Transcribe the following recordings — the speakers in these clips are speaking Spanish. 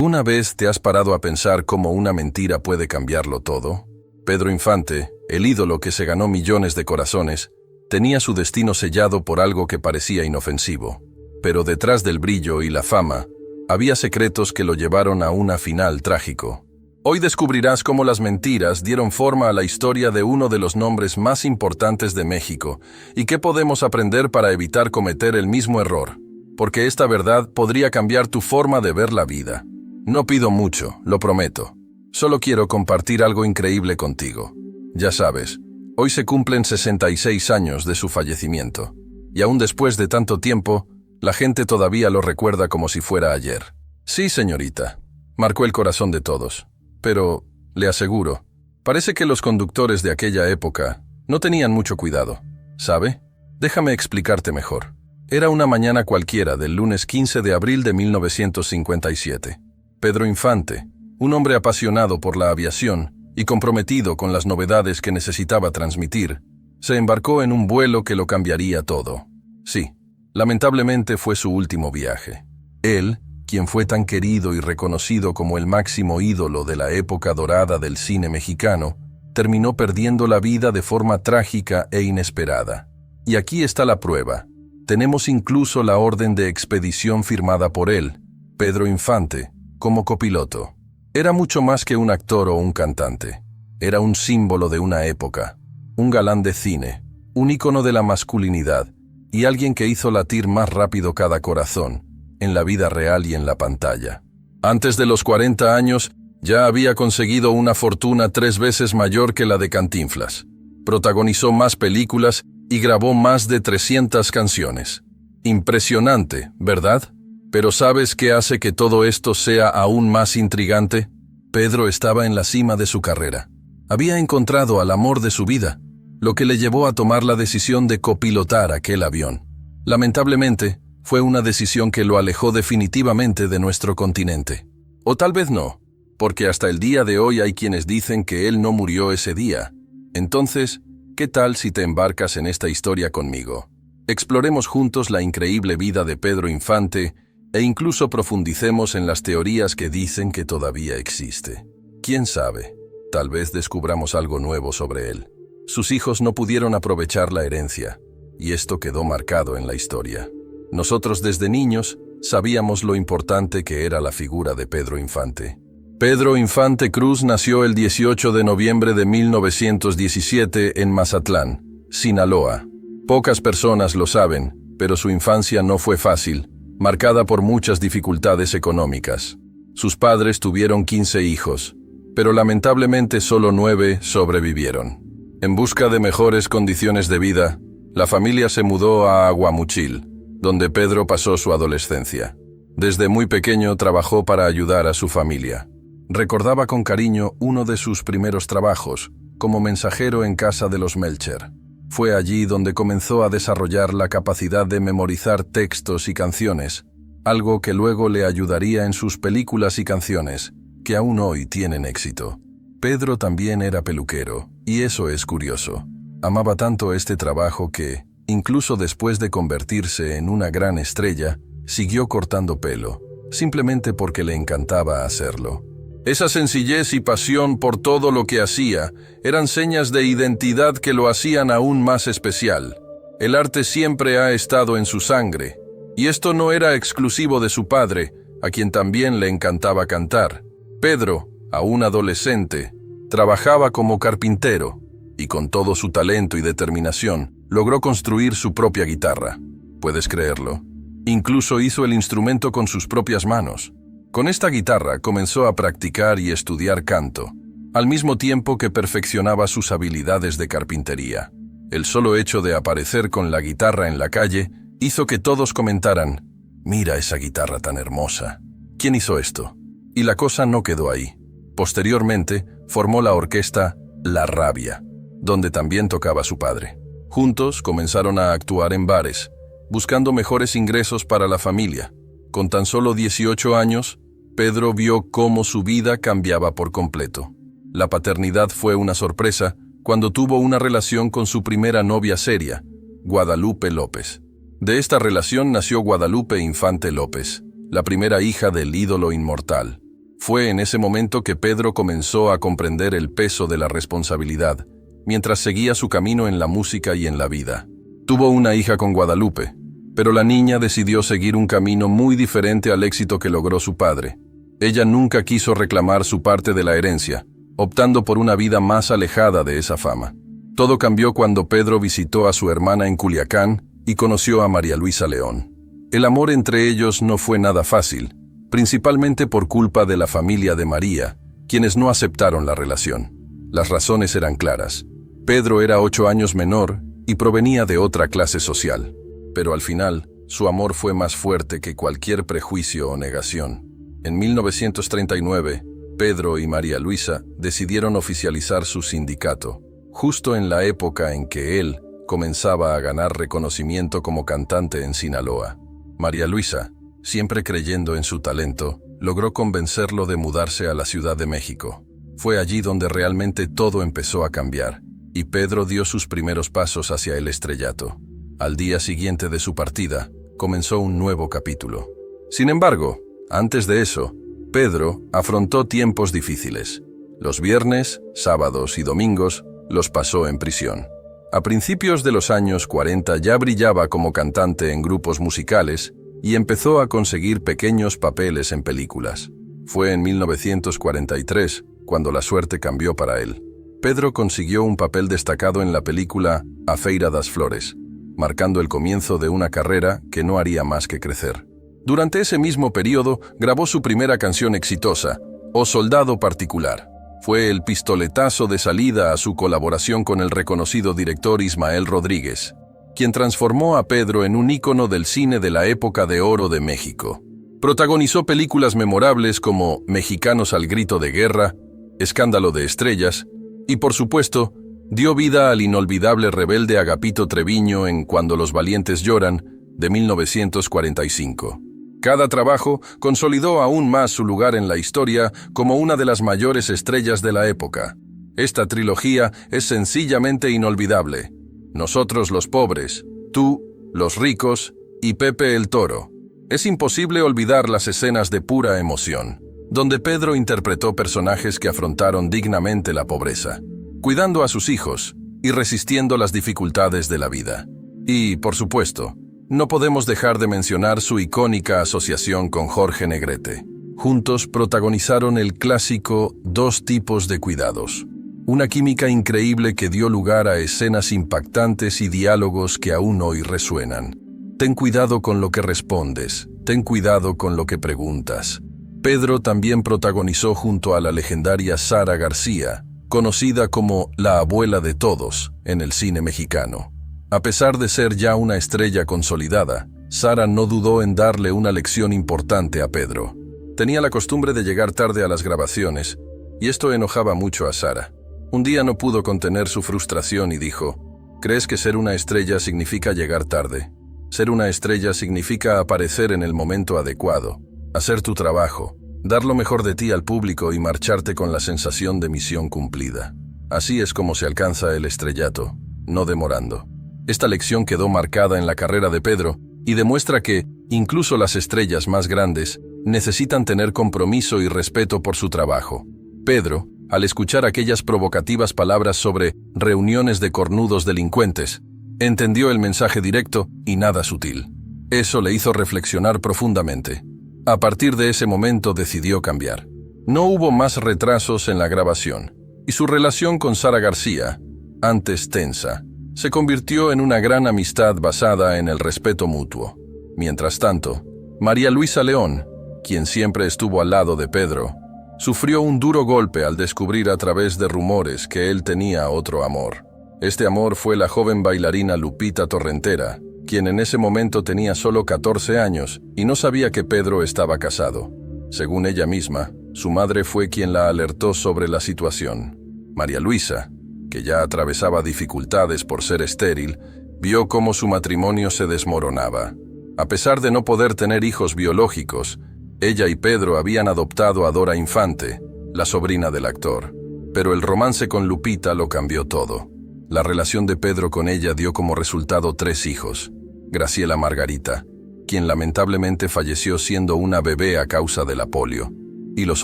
¿Alguna vez te has parado a pensar cómo una mentira puede cambiarlo todo? Pedro Infante, el ídolo que se ganó millones de corazones, tenía su destino sellado por algo que parecía inofensivo. Pero detrás del brillo y la fama, había secretos que lo llevaron a un final trágico. Hoy descubrirás cómo las mentiras dieron forma a la historia de uno de los nombres más importantes de México y qué podemos aprender para evitar cometer el mismo error, porque esta verdad podría cambiar tu forma de ver la vida. No pido mucho, lo prometo. Solo quiero compartir algo increíble contigo. Ya sabes, hoy se cumplen 66 años de su fallecimiento, y aún después de tanto tiempo, la gente todavía lo recuerda como si fuera ayer. Sí, señorita, marcó el corazón de todos. Pero, le aseguro, parece que los conductores de aquella época no tenían mucho cuidado. ¿Sabe? Déjame explicarte mejor. Era una mañana cualquiera del lunes 15 de abril de 1957. Pedro Infante, un hombre apasionado por la aviación y comprometido con las novedades que necesitaba transmitir, se embarcó en un vuelo que lo cambiaría todo. Sí, lamentablemente fue su último viaje. Él, quien fue tan querido y reconocido como el máximo ídolo de la época dorada del cine mexicano, terminó perdiendo la vida de forma trágica e inesperada. Y aquí está la prueba. Tenemos incluso la orden de expedición firmada por él, Pedro Infante, como copiloto. Era mucho más que un actor o un cantante. Era un símbolo de una época, un galán de cine, un ícono de la masculinidad y alguien que hizo latir más rápido cada corazón, en la vida real y en la pantalla. Antes de los 40 años, ya había conseguido una fortuna 3 veces mayor que la de Cantinflas. Protagonizó más películas y grabó más de 300 canciones. Impresionante, ¿verdad? Pero ¿sabes qué hace que todo esto sea aún más intrigante? Pedro estaba en la cima de su carrera. Había encontrado al amor de su vida, lo que le llevó a tomar la decisión de copilotar aquel avión. Lamentablemente, fue una decisión que lo alejó definitivamente de nuestro continente. O tal vez no, porque hasta el día de hoy hay quienes dicen que él no murió ese día. Entonces, ¿qué tal si te embarcas en esta historia conmigo? Exploremos juntos la increíble vida de Pedro Infante e incluso profundicemos en las teorías que dicen que todavía existe. ¿Quién sabe? Tal vez descubramos algo nuevo sobre él. Sus hijos no pudieron aprovechar la herencia, y esto quedó marcado en la historia. Nosotros desde niños sabíamos lo importante que era la figura de Pedro Infante. Pedro Infante Cruz nació el 18 de noviembre de 1917 en Mazatlán, Sinaloa. Pocas personas lo saben, pero su infancia no fue fácil, marcada por muchas dificultades económicas. Sus padres tuvieron 15 hijos, pero lamentablemente solo 9 sobrevivieron. En busca de mejores condiciones de vida, la familia se mudó a Aguamuchil, donde Pedro pasó su adolescencia. Desde muy pequeño trabajó para ayudar a su familia. Recordaba con cariño uno de sus primeros trabajos, como mensajero en casa de los Melcher. Fue allí donde comenzó a desarrollar la capacidad de memorizar textos y canciones, algo que luego le ayudaría en sus películas y canciones, que aún hoy tienen éxito. Pedro también era peluquero, y eso es curioso. Amaba tanto este trabajo que, incluso después de convertirse en una gran estrella, siguió cortando pelo, simplemente porque le encantaba hacerlo. Esa sencillez y pasión por todo lo que hacía eran señas de identidad que lo hacían aún más especial. El arte siempre ha estado en su sangre, y esto no era exclusivo de su padre, a quien también le encantaba cantar. Pedro, aún adolescente, trabajaba como carpintero, y con todo su talento y determinación, logró construir su propia guitarra. ¿Puedes creerlo? Incluso hizo el instrumento con sus propias manos. Con esta guitarra comenzó a practicar y estudiar canto, al mismo tiempo que perfeccionaba sus habilidades de carpintería. El solo hecho de aparecer con la guitarra en la calle hizo que todos comentaran: «Mira esa guitarra tan hermosa. ¿Quién hizo esto?». Y la cosa no quedó ahí. Posteriormente, formó la orquesta La Rabia, donde también tocaba su padre. Juntos comenzaron a actuar en bares, buscando mejores ingresos para la familia. Con tan solo 18 años, Pedro vio cómo su vida cambiaba por completo. La paternidad fue una sorpresa cuando tuvo una relación con su primera novia seria, Guadalupe López. De esta relación nació Guadalupe Infante López, la primera hija del ídolo inmortal. Fue en ese momento que Pedro comenzó a comprender el peso de la responsabilidad, mientras seguía su camino en la música y en la vida. Tuvo una hija con Guadalupe, pero la niña decidió seguir un camino muy diferente al éxito que logró su padre. Ella nunca quiso reclamar su parte de la herencia, optando por una vida más alejada de esa fama. Todo cambió cuando Pedro visitó a su hermana en Culiacán y conoció a María Luisa León. El amor entre ellos no fue nada fácil, principalmente por culpa de la familia de María, quienes no aceptaron la relación. Las razones eran claras. Pedro era 8 años menor y provenía de otra clase social. Pero al final, su amor fue más fuerte que cualquier prejuicio o negación. En 1939, Pedro y María Luisa decidieron oficializar su sindicato, justo en la época en que él comenzaba a ganar reconocimiento como cantante en Sinaloa. María Luisa, siempre creyendo en su talento, logró convencerlo de mudarse a la Ciudad de México. Fue allí donde realmente todo empezó a cambiar, y Pedro dio sus primeros pasos hacia el estrellato. Al día siguiente de su partida, comenzó un nuevo capítulo. Sin embargo, antes de eso, Pedro afrontó tiempos difíciles. Los viernes, sábados y domingos los pasó en prisión. A principios de los años 40 ya brillaba como cantante en grupos musicales y empezó a conseguir pequeños papeles en películas. Fue en 1943 cuando la suerte cambió para él. Pedro consiguió un papel destacado en la película A Feira das Flores, marcando el comienzo de una carrera que no haría más que crecer. Durante ese mismo periodo grabó su primera canción exitosa, O Soldado Particular. Fue el pistoletazo de salida a su colaboración con el reconocido director Ismael Rodríguez, quien transformó a Pedro en un ícono del cine de la época de oro de México. Protagonizó películas memorables como Mexicanos al Grito de Guerra, Escándalo de Estrellas, y por supuesto, dio vida al inolvidable rebelde Agapito Treviño en Cuando los valientes lloran, de 1945. Cada trabajo consolidó aún más su lugar en la historia como una de las mayores estrellas de la época. Esta trilogía es sencillamente inolvidable. Nosotros los pobres, tú, los ricos y Pepe el Toro. Es imposible olvidar las escenas de pura emoción, donde Pedro interpretó personajes que afrontaron dignamente la pobreza, cuidando a sus hijos y resistiendo las dificultades de la vida. Y, por supuesto, no podemos dejar de mencionar su icónica asociación con Jorge Negrete. Juntos protagonizaron el clásico Dos tipos de cuidados, una química increíble que dio lugar a escenas impactantes y diálogos que aún hoy resuenan. Ten cuidado con lo que respondes, ten cuidado con lo que preguntas. Pedro también protagonizó junto a la legendaria Sara García, conocida como la abuela de todos en el cine mexicano. A pesar de ser ya una estrella consolidada, Sara no dudó en darle una lección importante a Pedro. Tenía la costumbre de llegar tarde a las grabaciones, y esto enojaba mucho a Sara. Un día no pudo contener su frustración y dijo: ¿crees que ser una estrella significa llegar tarde? Ser una estrella significa aparecer en el momento adecuado, hacer tu trabajo, dar lo mejor de ti al público y marcharte con la sensación de misión cumplida. Así es como se alcanza el estrellato, no demorando. Esta lección quedó marcada en la carrera de Pedro y demuestra que, incluso las estrellas más grandes, necesitan tener compromiso y respeto por su trabajo. Pedro, al escuchar aquellas provocativas palabras sobre reuniones de cornudos delincuentes, entendió el mensaje directo y nada sutil. Eso le hizo reflexionar profundamente. A partir de ese momento decidió cambiar. No hubo más retrasos en la grabación, y su relación con Sara García, antes tensa, se convirtió en una gran amistad basada en el respeto mutuo. Mientras tanto, María Luisa León, quien siempre estuvo al lado de Pedro, sufrió un duro golpe al descubrir a través de rumores que él tenía otro amor. Este amor fue la joven bailarina Lupita Torrentera, quien en ese momento tenía solo 14 años y no sabía que Pedro estaba casado. Según ella misma, su madre fue quien la alertó sobre la situación. María Luisa, que ya atravesaba dificultades por ser estéril, vio cómo su matrimonio se desmoronaba. A pesar de no poder tener hijos biológicos, ella y Pedro habían adoptado a Dora Infante, la sobrina del actor. Pero el romance con Lupita lo cambió todo. La relación de Pedro con ella dio como resultado 3 hijos. Graciela Margarita, quien lamentablemente falleció siendo una bebé a causa de la polio. y los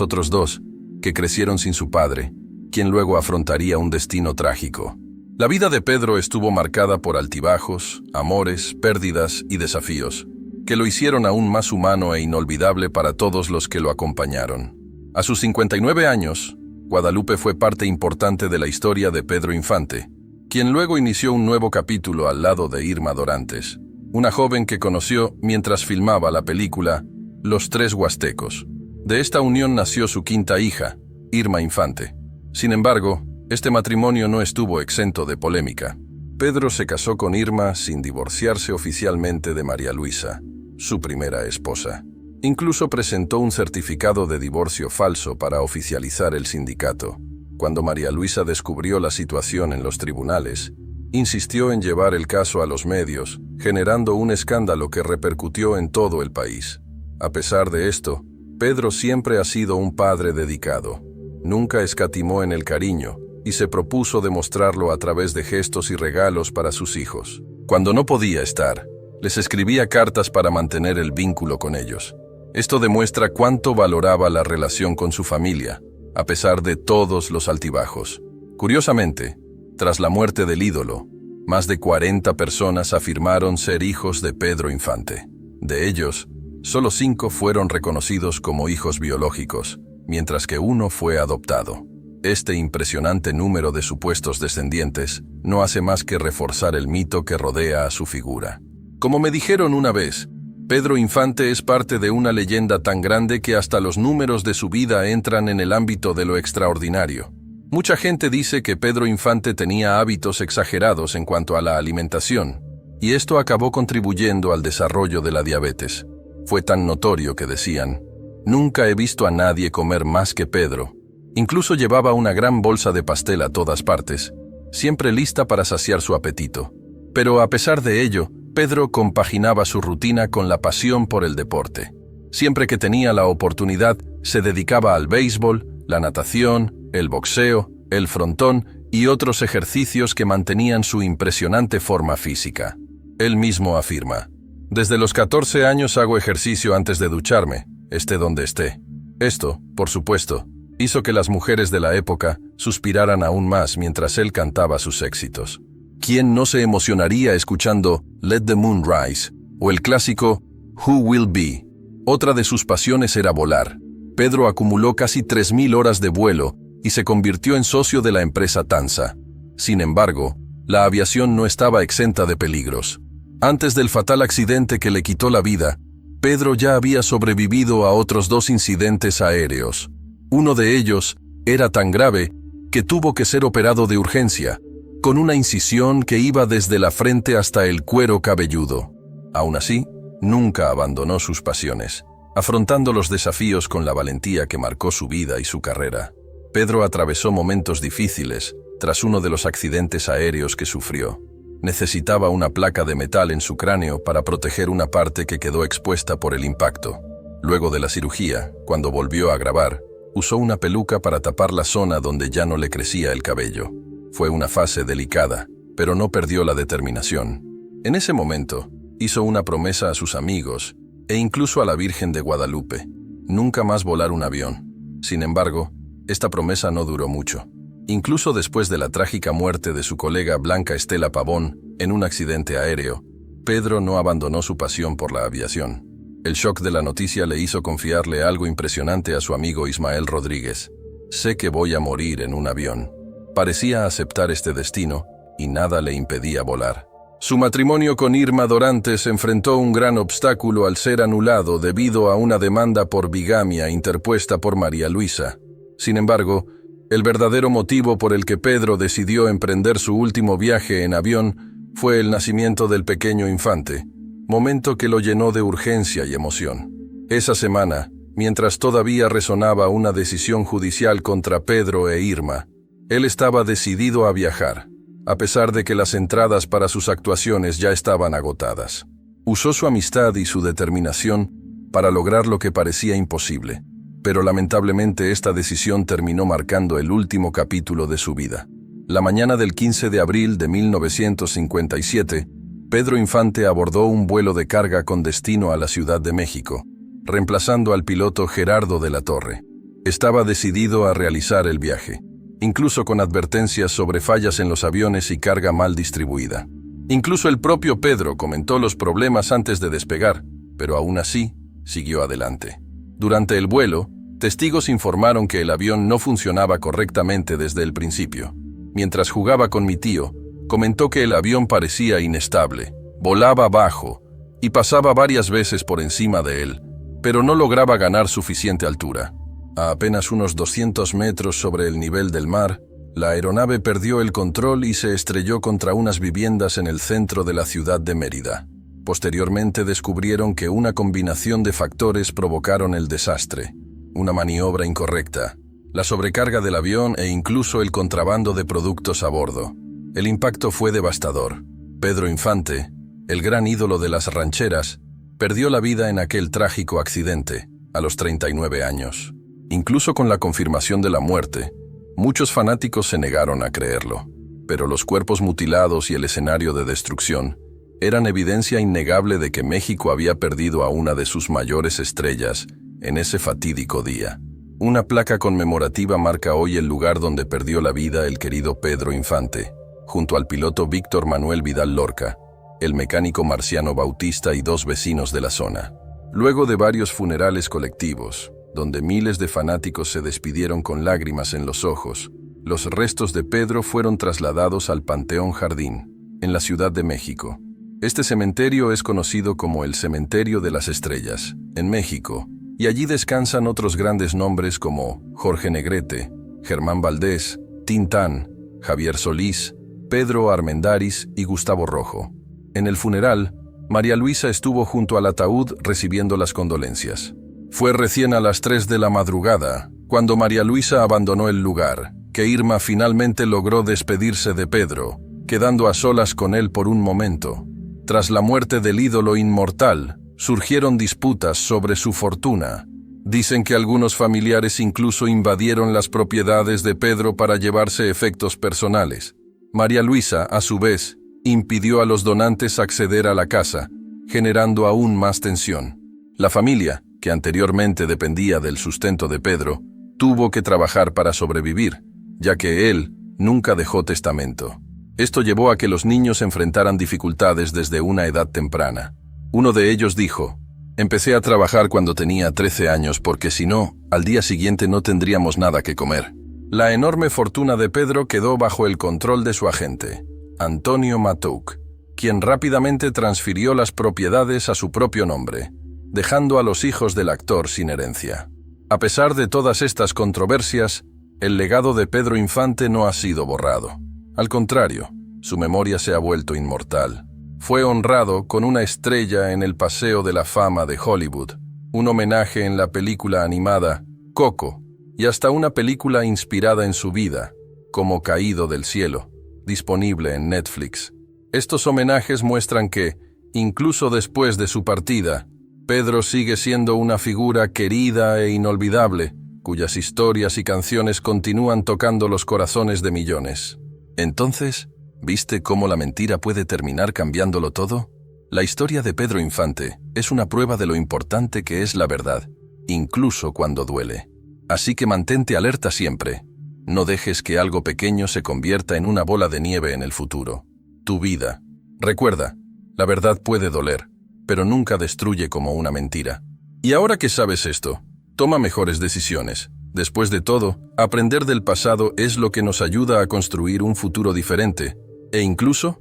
otros dos, que crecieron sin su padre, quien luego afrontaría un destino trágico. La vida de Pedro estuvo marcada por altibajos, amores, pérdidas y desafíos, que lo hicieron aún más humano e inolvidable para todos los que lo acompañaron. A sus 59 años, Guadalupe fue parte importante de la historia de Pedro Infante, quien luego inició un nuevo capítulo al lado de Irma Dorantes, una joven que conoció mientras filmaba la película Los Tres Huastecos. De esta unión nació su quinta hija, Irma Infante. Sin embargo, este matrimonio no estuvo exento de polémica. Pedro se casó con Irma sin divorciarse oficialmente de María Luisa, su primera esposa. Incluso presentó un certificado de divorcio falso para oficializar el sindicato. Cuando María Luisa descubrió la situación en los tribunales, insistió en llevar el caso a los medios, generando un escándalo que repercutió en todo el país. A pesar de esto, Pedro siempre ha sido un padre dedicado. Nunca escatimó en el cariño y se propuso demostrarlo a través de gestos y regalos para sus hijos. Cuando no podía estar, les escribía cartas para mantener el vínculo con ellos. Esto demuestra cuánto valoraba la relación con su familia, a pesar de todos los altibajos. Curiosamente, tras la muerte del ídolo, más de 40 personas afirmaron ser hijos de Pedro Infante. De ellos, solo 5 fueron reconocidos como hijos biológicos, mientras que 1 fue adoptado. Este impresionante número de supuestos descendientes no hace más que reforzar el mito que rodea a su figura. Como me dijeron una vez, Pedro Infante es parte de una leyenda tan grande que hasta los números de su vida entran en el ámbito de lo extraordinario. Mucha gente dice que Pedro Infante tenía hábitos exagerados en cuanto a la alimentación, y esto acabó contribuyendo al desarrollo de la diabetes. Fue tan notorio que decían: «Nunca he visto a nadie comer más que Pedro». Incluso llevaba una gran bolsa de pastel a todas partes, siempre lista para saciar su apetito. Pero a pesar de ello, Pedro compaginaba su rutina con la pasión por el deporte. Siempre que tenía la oportunidad, se dedicaba al béisbol, la natación, el boxeo, el frontón y otros ejercicios que mantenían su impresionante forma física. Él mismo afirma: «Desde los 14 años hago ejercicio antes de ducharme, esté donde esté». Esto, por supuesto, hizo que las mujeres de la época suspiraran aún más mientras él cantaba sus éxitos. ¿Quién no se emocionaría escuchando Let the Moon Rise o el clásico Who Will Be? Otra de sus pasiones era volar. Pedro acumuló casi 3.000 horas de vuelo y se convirtió en socio de la empresa Tansa. Sin embargo, la aviación no estaba exenta de peligros. Antes del fatal accidente que le quitó la vida, Pedro ya había sobrevivido a otros 2 incidentes aéreos. Uno de ellos era tan grave que tuvo que ser operado de urgencia, con una incisión que iba desde la frente hasta el cuero cabelludo. Aún así, nunca abandonó sus pasiones, afrontando los desafíos con la valentía que marcó su vida y su carrera. Pedro atravesó momentos difíciles tras uno de los accidentes aéreos que sufrió. Necesitaba una placa de metal en su cráneo para proteger una parte que quedó expuesta por el impacto. Luego de la cirugía, cuando volvió a grabar, usó una peluca para tapar la zona donde ya no le crecía el cabello. Fue una fase delicada, pero no perdió la determinación. En ese momento, hizo una promesa a sus amigos e incluso a la Virgen de Guadalupe: nunca más volar un avión. Sin embargo, esta promesa no duró mucho. Incluso después de la trágica muerte de su colega Blanca Estela Pavón en un accidente aéreo, Pedro no abandonó su pasión por la aviación. El shock de la noticia le hizo confiarle algo impresionante a su amigo Ismael Rodríguez: «Sé que voy a morir en un avión». Parecía aceptar este destino y nada le impedía volar. Su matrimonio con Irma Dorantes enfrentó un gran obstáculo al ser anulado debido a una demanda por bigamia interpuesta por María Luisa. Sin embargo, el verdadero motivo por el que Pedro decidió emprender su último viaje en avión fue el nacimiento del pequeño infante, momento que lo llenó de urgencia y emoción. Esa semana, mientras todavía resonaba una decisión judicial contra Pedro e Irma, él estaba decidido a viajar, a pesar de que las entradas para sus actuaciones ya estaban agotadas. Usó su amistad y su determinación para lograr lo que parecía imposible, pero lamentablemente esta decisión terminó marcando el último capítulo de su vida. La mañana del 15 de abril de 1957, Pedro Infante abordó un vuelo de carga con destino a la Ciudad de México, reemplazando al piloto Gerardo de la Torre. Estaba decidido a realizar el viaje, incluso con advertencias sobre fallas en los aviones y carga mal distribuida. Incluso el propio Pedro comentó los problemas antes de despegar, pero aún así, siguió adelante. Durante el vuelo, testigos informaron que el avión no funcionaba correctamente desde el principio. Mientras jugaba con mi tío, comentó que el avión parecía inestable, volaba bajo y pasaba varias veces por encima de él, pero no lograba ganar suficiente altura. A apenas unos 200 metros sobre el nivel del mar, la aeronave perdió el control y se estrelló contra unas viviendas en el centro de la ciudad de Mérida. Posteriormente descubrieron que una combinación de factores provocaron el desastre: una maniobra incorrecta, la sobrecarga del avión e incluso el contrabando de productos a bordo. El impacto fue devastador. Pedro Infante, el gran ídolo de las rancheras, perdió la vida en aquel trágico accidente, a los 39 años. Incluso con la confirmación de la muerte, muchos fanáticos se negaron a creerlo, pero los cuerpos mutilados y el escenario de destrucción eran evidencia innegable de que México había perdido a una de sus mayores estrellas en ese fatídico día. Una placa conmemorativa marca hoy el lugar donde perdió la vida el querido Pedro Infante, junto al piloto Víctor Manuel Vidal Lorca, el mecánico Marciano Bautista y 2 vecinos de la zona. Luego de varios funerales colectivos, donde miles de fanáticos se despidieron con lágrimas en los ojos, los restos de Pedro fueron trasladados al Panteón Jardín, en la Ciudad de México. Este cementerio es conocido como el Cementerio de las Estrellas, en México, y allí descansan otros grandes nombres como Jorge Negrete, Germán Valdés, Tintán, Javier Solís, Pedro Armendáriz y Gustavo Rojo. En el funeral, María Luisa estuvo junto al ataúd recibiendo las condolencias. Fue recién a las 3 de la madrugada, cuando María Luisa abandonó el lugar, que Irma finalmente logró despedirse de Pedro, quedando a solas con él por un momento. Tras la muerte del ídolo inmortal, surgieron disputas sobre su fortuna. Dicen que algunos familiares incluso invadieron las propiedades de Pedro para llevarse efectos personales. María Luisa, a su vez, impidió a los donantes acceder a la casa, generando aún más tensión. La familia, que anteriormente dependía del sustento de Pedro, tuvo que trabajar para sobrevivir, ya que él nunca dejó testamento. Esto llevó a que los niños enfrentaran dificultades desde una edad temprana. Uno de ellos dijo: «Empecé a trabajar cuando tenía 13 años porque si no, al día siguiente no tendríamos nada que comer». La enorme fortuna de Pedro quedó bajo el control de su agente, Antonio Matouk, quien rápidamente transfirió las propiedades a su propio nombre, dejando a los hijos del actor sin herencia. A pesar de todas estas controversias, el legado de Pedro Infante no ha sido borrado. Al contrario, su memoria se ha vuelto inmortal. Fue honrado con una estrella en el Paseo de la Fama de Hollywood, un homenaje en la película animada Coco, y hasta una película inspirada en su vida, como Caído del Cielo, disponible en Netflix. Estos homenajes muestran que, incluso después de su partida, Pedro sigue siendo una figura querida e inolvidable, cuyas historias y canciones continúan tocando los corazones de millones. Entonces, ¿viste cómo la mentira puede terminar cambiándolo todo? La historia de Pedro Infante es una prueba de lo importante que es la verdad, incluso cuando duele. Así que mantente alerta siempre. No dejes que algo pequeño se convierta en una bola de nieve en el futuro. Tu vida. Recuerda, la verdad puede doler, pero nunca destruye como una mentira. Y ahora que sabes esto, toma mejores decisiones. Después de todo, aprender del pasado es lo que nos ayuda a construir un futuro diferente, e incluso